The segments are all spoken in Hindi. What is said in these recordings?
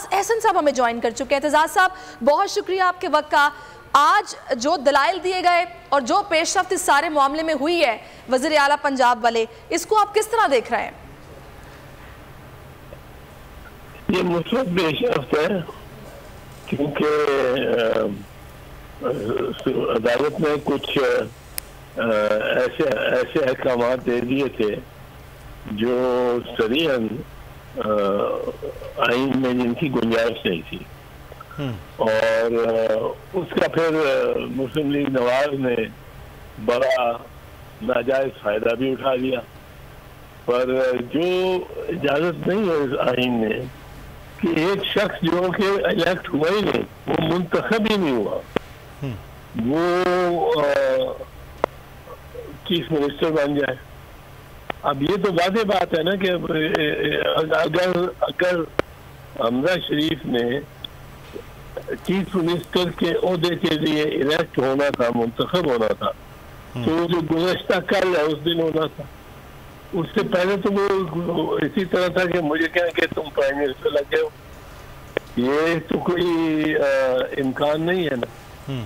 एहसन साहब हमें ज्वाइन कर चुके हैं। एतजाज साहब, बहुत शुक्रिया आपके वक्त का। आज जो दलाइल दिए गए और जो पेशरफ्त इस सारे मामले में हुई है वज़ीर आला पंजाब वाले, इसको आप किस तरह देख रहे हैं? ये मुस्बत पेशरफ्त है, क्योंकि अदालत ने कुछ ऐसे अहकाम दे दिए थे जो सरीहन आइन में जिनकी गुंजाइश नहीं थी, और उसका फिर मुस्लिम लीग नवाज ने बड़ा नाजायज फायदा भी उठा लिया। पर जो इजाजत नहीं है इस आइन में कि एक शख्स जो कि इलेक्ट हुआ ही नहीं, वो मुंतखब ही नहीं हुआ, वो चीफ मिनिस्टर बन जाए। अब ये तो वादे बात है ना कि अगर हमजा शरीफ ने चीफ मिनिस्टर के ओहदे के लिए इलेक्ट होना था, मुंतखब होना था, तो जो गुज़श्ता कल है उस दिन होना था। उससे पहले तो वो इसी तरह था कि मुझे कहें कि तुम प्राइम मिनिस्टर लगे हो, ये तो कोई इम्कान नहीं है ना।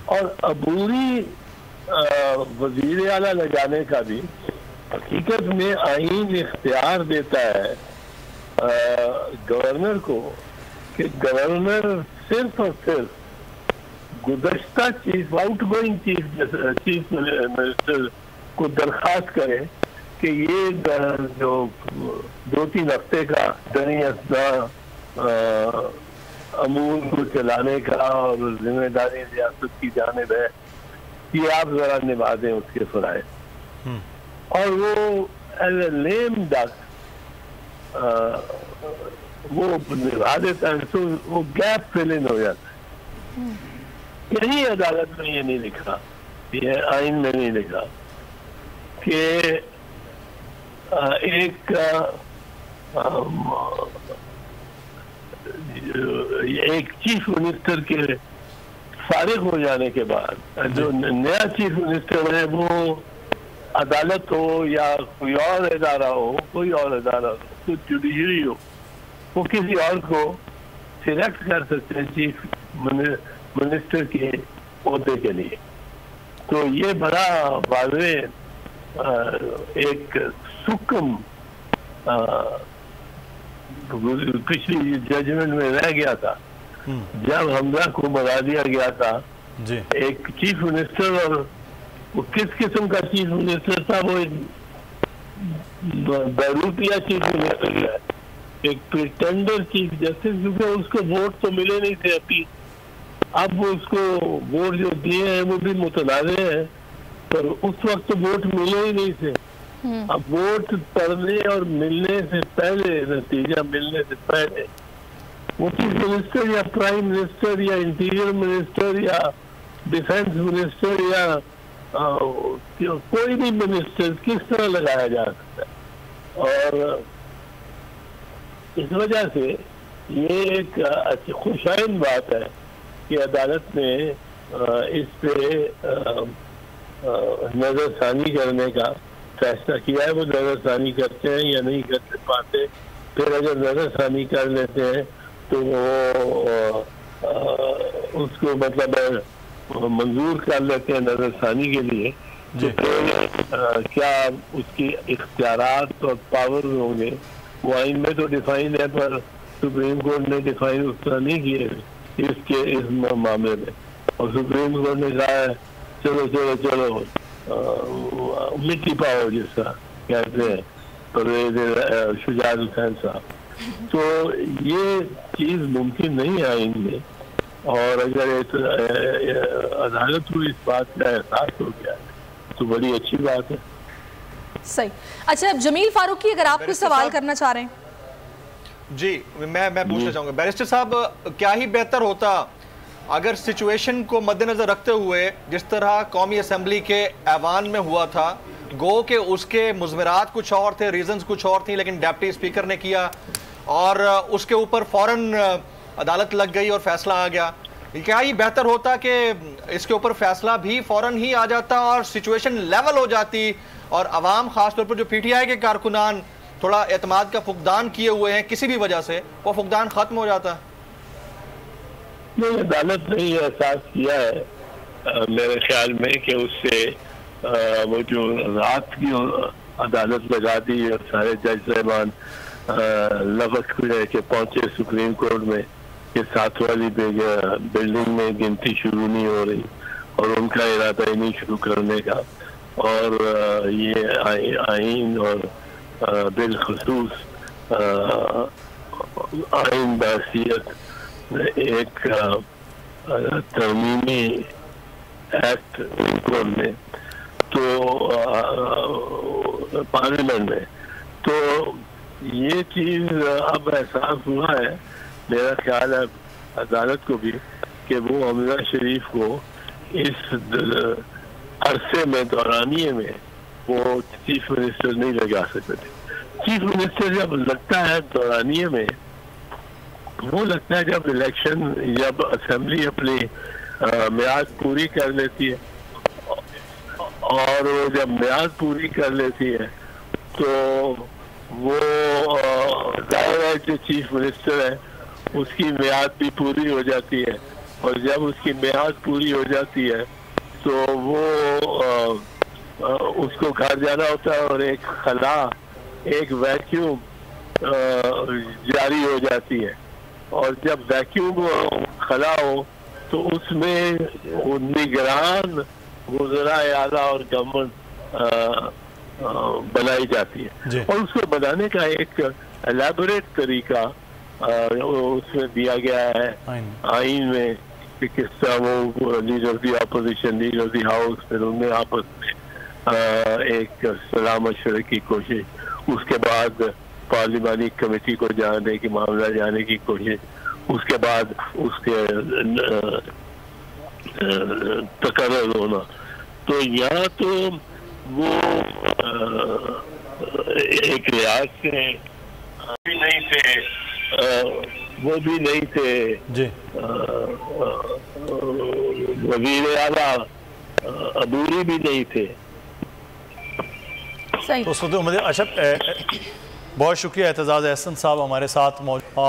और अबूरी वजीर आला लगाने का भी हकीकत में आईन इख्तियार देता है गवर्नर को कि गवर्नर सिर्फ और सिर्फ गुज़श्ता chief out going chief minister को दरख्वास्त करे कि ये जो 2-3 हफ्ते का दरियादा अमूल को चलाने का और जिम्मेदारी रियासत की जानिब है, ये आप जरा निभा दें उसके फराइज। और वो एज ए लेम डक वो निभा देता है, तो वो गैप फिल इन हो जाता है। यही अदालत में ये नहीं लिखा, ये आइन में नहीं लिखा कि एक चीफ मिनिस्टर के फारिग हो जाने के बाद जो नया चीफ मिनिस्टर है वो अदालत हो या कोई और इदारा हो, कोई और इदारा हो, तो जुडिशरी हो, वो किसी और को सिलेक्ट कर सकते हैं चीफ मिनिस्टर के ओहदे के लिए। तो ये बड़ा वाज़ेह एक सुकम पिछली जजमेंट में रह गया था जब हमजा को बना दिया गया था जी। एक चीफ मिनिस्टर, और वो किस किस्म का चीफ मिनिस्टर था, वो एक बरूपिया चीफ मिनिस्टर है, एक प्रिटेंडर चीफ जस्टिस, क्योंकि उसको वोट तो मिले नहीं थे अभी। अब वो उसको वोट जो दिए हैं वो भी मुतनाज़ हैं, पर उस वक्त तो वोट मिले ही नहीं थे। अब वोट पड़ने और मिलने से पहले, नतीजा मिलने से पहले, वो चीफ मिनिस्टर या प्राइम मिनिस्टर या इंटीरियर मिनिस्टर या डिफेंस मिनिस्टर या कोई भी मिनिस्टर किस तरह लगाया जा सकता है। और इस वजह से ये एक अच्छी खुशाइन बात है कि अदालत ने इस पे नजरसानी करने का फैसला किया है। वो नजरसानी करते हैं या नहीं करते पाते, फिर अगर नजरसानी कर लेते हैं तो वो उसको मतलब मंजूर कर लेते हैं नजरसानी के लिए, तो फिर क्या उसकी इख्तियारात और पावर होंगे वो आइन में तो डिफाइन है, पर सुप्रीम कोर्ट ने डिफाइन उस तरह नहीं किए इस मामले में। और सुप्रीम कोर्ट ने कहा है चलो चलो चलो मिट्टी पाओ, जिसका कहते हैं परवेज शुजात हुसैन साहब। तो ये चीज मुमकिन नहीं है आइन में, और अगर अदालत को इस बात का एहसास हो गया तो बड़ी अच्छी बात है। सही। अच्छा, अब जमील फारूकी, अगर आप कुछ सवाल करना चाह रहे हैं। जी, मैं पूछना चाहूंगा बैरिस्टर साहब, क्या ही बेहतर होता अगर सिचुएशन को मद्देनजर रखते हुए जिस तरह कौमी असम्बली के ऐवान में हुआ था, गो के उसके मुज़मरात कुछ और थे, रीजंस कुछ और थी, लेकिन डिप्टी स्पीकर ने किया और उसके ऊपर फौरन अदालत लग गई और फैसला आ गया। क्या ही बेहतर होता कि इसके ऊपर फैसला भी फौरन ही आ जाता और सिचुएशन लेवल हो जाती, और अवाम खासतौर पर जो PTI के कारकुनान थोड़ा एतमाद का फुकदान किए हुए हैं किसी भी वजह से, वो फुकदान खत्म हो जाता। नहीं, अदालत ने ये एहसास किया है मेरे ख्याल में कि उससे वो जो रात की अदालत लगा दी और सारे जज साहबान लबक के पहुंचे सुप्रीम कोर्ट में कि 7 वाली बिल्डिंग में गिनती शुरू नहीं हो रही और उनका इरादा ही नहीं शुरू करने का, और ये आइन और बिलखुसूस आइन बहसीत एक तरमीमी एक्ट में तो पार्लियामेंट में, तो ये चीज अब एहसास हुआ है मेरा ख्याल है अदालत को भी कि वो हमजा शरीफ को इस अरसे में दौरानिए में वो चीफ मिनिस्टर नहीं लगा सकते थे। चीफ मिनिस्टर जब लगता है दौरानिए में, वो लगता है जब इलेक्शन, जब असेंबली अपनी मियाद पूरी कर लेती है, और वो जब मियाद पूरी कर लेती है तो वो जाहिर है जो चीफ मिनिस्टर है उसकी मियाद भी पूरी हो जाती है, और जब उसकी मियाद पूरी हो जाती है तो वो उसको घर जाना होता है और एक खला, एक वैक्यूम जारी हो जाती है, और जब वैक्यूम खला हो तो उसमें निगरान वज़राए आला और गवर्नमेंट बनाई जाती है, और उसको बनाने का एक एलैबोरेट तरीका उसमें दिया गया है आइन में कि किस तरह वो leader of the opposition, leader of the house, फिर उनमें आपस में एक सलाह मशवरे की कोशिश, उसके बाद पार्लिमानी कमेटी को जाने की मामला जाने की कोशिश, उसके बाद उसके तकर्रर होना। तो यहाँ तो वो एक रियाज से भी नहीं थे, वो भी नहीं थे जी, वजीर आला अबूरी भी नहीं थे। तो अच्छा, बहुत शुक्रिया एतजाज अहसन साहब हमारे साथ मौजूद।